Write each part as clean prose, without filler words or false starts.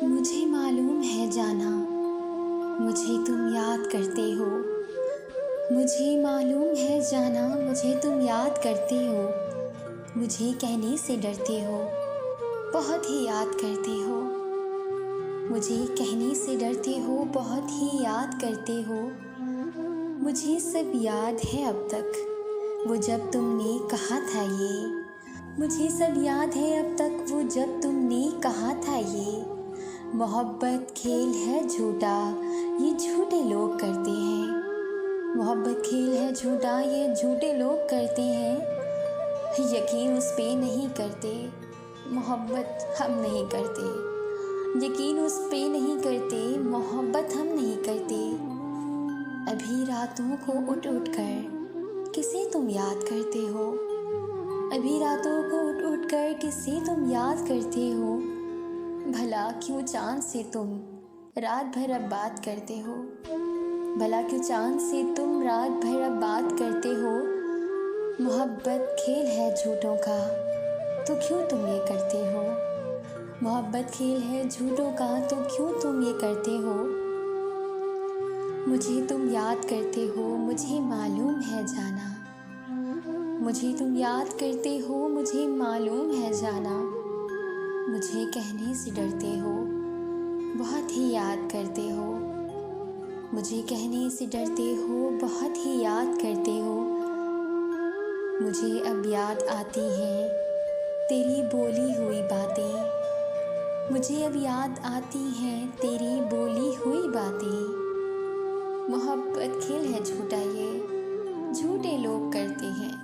मुझे मालूम है जाना, मुझे तुम याद करते हो। मुझे मालूम है जाना, मुझे तुम याद करते हो। मुझे कहने से डरते हो, बहुत ही याद करते हो। मुझे कहने से डरते हो, बहुत ही याद करते हो। मुझे सब याद है अब तक, वो जब तुमने कहा था ये। मुझे सब याद है अब तक, वो जब तुमने कहा था ये। मोहब्बत खेल है झूठा, ये झूठे लोग करते हैं। मोहब्बत खेल है झूठा, ये झूठे लोग करते हैं। यकीन उस पे नहीं करते, मोहब्बत हम नहीं करते। यकीन उस पे नहीं करते, मोहब्बत हम नहीं करते। अभी रातों को उठ उठ कर किसे तुम याद करते हो। अभी रातों को उठ उठ कर किसे तुम याद करते हो। भला क्यों चांद से तुम रात भर अब बात करते हो। भला क्यों चांद से तुम रात भर अब बात करते हो। मोहब्बत खेल है झूठों का, तो क्यों तुम ये करते हो। मोहब्बत खेल है झूठों का, तो क्यों तुम ये करते हो। मुझे तुम याद करते हो, मुझे मालूम है जाना। मुझे तुम याद करते हो, मुझे मालूम है जाना। मुझे कहने से डरते हो, बहुत ही याद करते हो। मुझे कहने से डरते हो, बहुत ही याद करते हो। मुझे अब याद आती हैं तेरी बोली हुई बातें। मुझे अब याद आती हैं तेरी बोली हुई बातें। मोहब्बत खेल है झूठा, ये झूठे लोग करते हैं।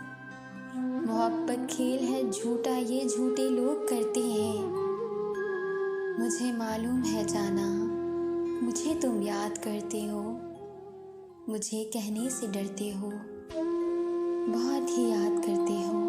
मोहब्बत खेल है झूठा, ये झूठे लोग करते हैं। मुझे मालूम है जाना, मुझे तुम याद करते हो। मुझे कहने से डरते हो, बहुत ही याद करते हो।